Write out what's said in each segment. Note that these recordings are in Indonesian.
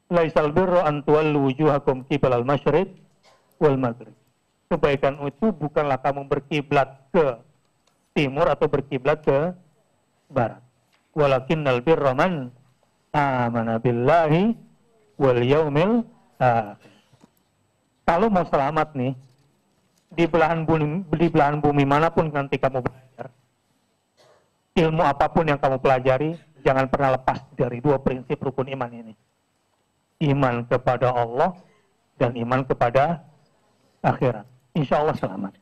laisal birra an tuwallu wujuhakum qibalal masyriq wal maghrib. Kebaikan itu bukanlah kamu berkiblat ke timur atau berkiblat ke barat. Walakinnal birra man amana billahi wal yaumil akhir. Kalau mau selamat nih, di belahan bumi manapun nanti kamu belajar, ilmu apapun yang kamu pelajari, jangan pernah lepas dari dua prinsip rukun iman ini. Iman kepada Allah dan iman kepada akhirat. Insya Allah selamat.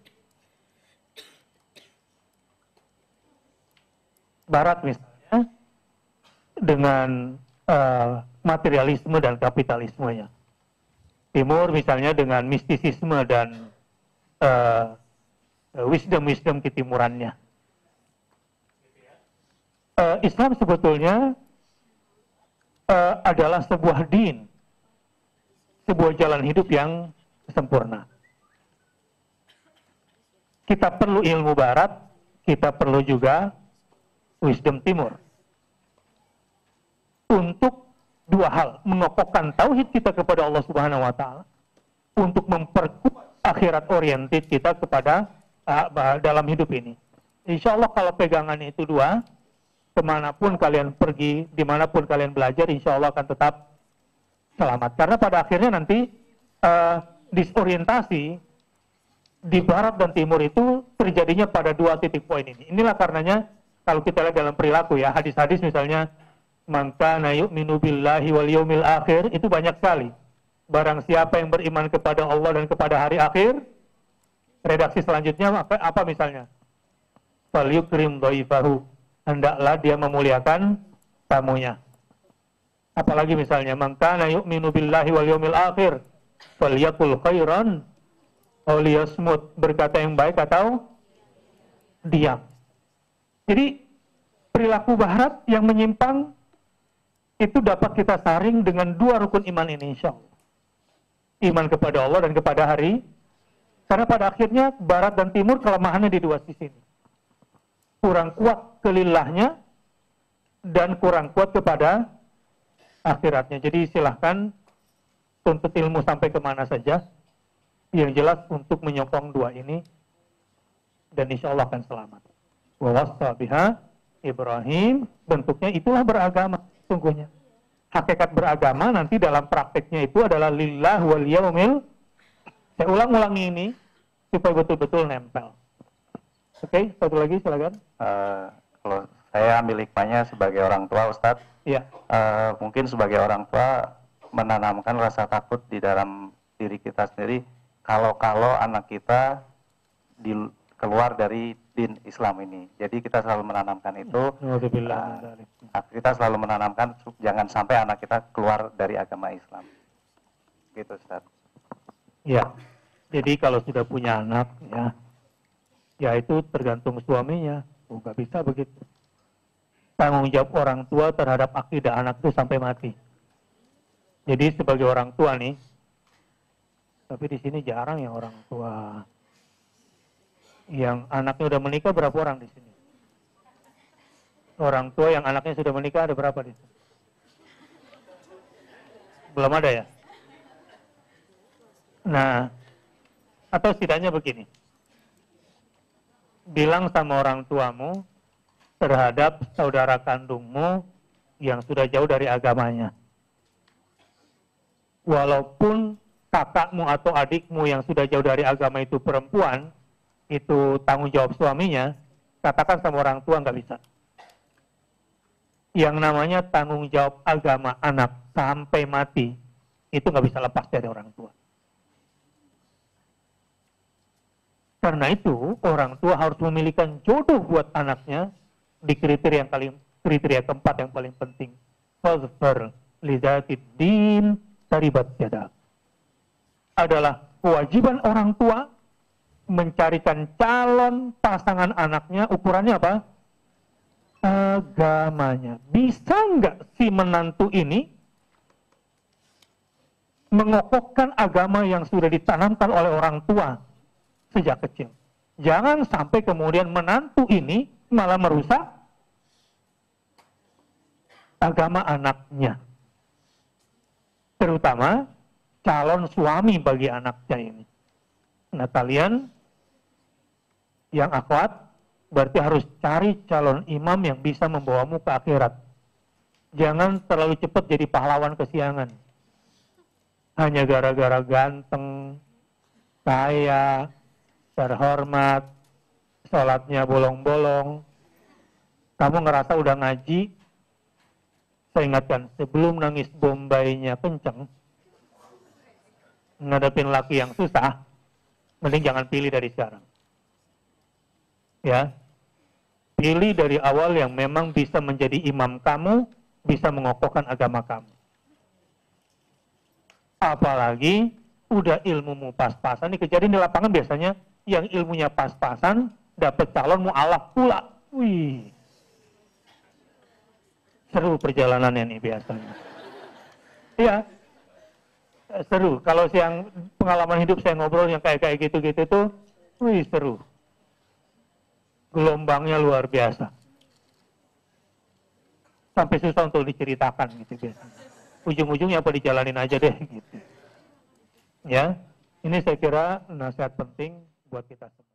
Barat misalnya dengan materialisme dan kapitalismenya. Timur misalnya dengan mistisisme dan wisdom ketimurannya. Islam sebetulnya adalah sebuah din, sebuah jalan hidup yang sempurna. Kita perlu ilmu barat, kita perlu juga wisdom timur. Untuk dua hal, mengokohkan tauhid kita kepada Allah Subhanahu wa taala, untuk memperkuat akhirat oriented kita kepada dalam hidup ini. Insya Allah kalau pegangan itu dua, kemanapun kalian pergi, dimanapun kalian belajar, insya Allah akan tetap selamat. Karena pada akhirnya nanti disorientasi di barat dan timur itu terjadinya pada dua titik poin ini. Inilah karenanya kalau kita lihat dalam perilaku ya, hadis-hadis misalnya, man kana yu'minu billahi wal yaumil akhir, itu banyak sekali. Barang siapa yang beriman kepada Allah dan kepada hari akhir, redaksi selanjutnya apa misalnya? Falyukrim dhaifahu, hendaklah dia memuliakan tamunya. Apalagi misalnya, man kana yu'minu billahi wal yaumil akhir, falyakul khairan aw liyasmut, berkata yang baik atau diam. Jadi perilaku barat yang menyimpang itu dapat kita saring dengan dua rukun iman ini, insya Allah. Iman kepada Allah dan kepada hari. Karena pada akhirnya barat dan timur kelemahannya di dua sisi ini. Kurang kuat kelilahnya dan kurang kuat kepada akhiratnya. Jadi silahkan tuntut ilmu sampai kemana saja. Yang jelas untuk menyokong dua ini, dan insya Allah akan selamat. Wa wassa biha Ibrahim, bentuknya itulah beragama sungguhnya. Hakikat beragama nanti dalam prakteknya itu adalah lillah wal yaumil. Saya ulang-ulangi ini supaya betul-betul nempel. Oke, satu lagi silakan. Kalau saya ambil hikmahnya sebagai orang tua, Ustadz, ya. Mungkin sebagai orang tua menanamkan rasa takut di dalam diri kita sendiri kalau anak kita keluar dari din Islam ini. Jadi kita selalu menanamkan itu. Kita selalu menanamkan jangan sampai anak kita keluar dari agama Islam. Gitu, Ustaz. Ya. Jadi kalau sudah punya anak, ya itu tergantung suaminya. Nggak bisa begitu. Tanggung jawab orang tua terhadap akidah anak itu sampai mati. Jadi sebagai orang tua nih, tapi di sini jarang ya orang tua yang anaknya udah menikah. Berapa orang di sini? Orang tua yang anaknya sudah menikah ada berapa di sini? Belum ada ya? Nah, atau setidaknya begini. Bilang sama orang tuamu terhadap saudara kandungmu yang sudah jauh dari agamanya. Walaupun kakakmu atau adikmu yang sudah jauh dari agama itu perempuan, itu tanggung jawab suaminya, katakan sama orang tua nggak bisa. Yang namanya tanggung jawab agama anak sampai mati, itu nggak bisa lepas dari orang tua. Karena itu, orang tua harus memilihkan jodoh buat anaknya di kriteria keempat yang paling penting. Fazfar lidzatid din taribat yadak. Adalah kewajiban orang tua mencarikan calon pasangan anaknya, ukurannya apa? Agamanya. Bisa nggak si menantu ini mengokohkan agama yang sudah ditanamkan oleh orang tua sejak kecil? Jangan sampai kemudian menantu ini malah merusak agama anaknya. terutama calon suami bagi anaknya ini. Nah, kalian yang akhwat berarti harus cari calon imam yang bisa membawamu ke akhirat. Jangan terlalu cepat jadi pahlawan kesiangan. Hanya gara-gara ganteng, kaya, terhormat, sholatnya bolong-bolong. Kamu ngerasa udah ngaji, saya ingatkan, sebelum nangis bombainya kenceng, ngadepin laki yang susah, mending jangan pilih dari sekarang. Ya, pilih dari awal yang memang bisa menjadi imam kamu, bisa mengokohkan agama kamu. Apalagi udah ilmumu pas-pasan. Ini kejadian di lapangan biasanya yang ilmunya pas-pasan dapat calon mu'alaf pula. Wih, seru perjalanannya nih biasanya. Iya, seru. Kalau yang pengalaman hidup saya ngobrol yang kayak gitu-gitu tuh, wih seru. Gelombangnya luar biasa. Sampai susah untuk diceritakan gitu biasanya. Ujung-ujungnya apa dijalanin aja deh gitu. Ya, ini saya kira nasihat penting buat kita semua.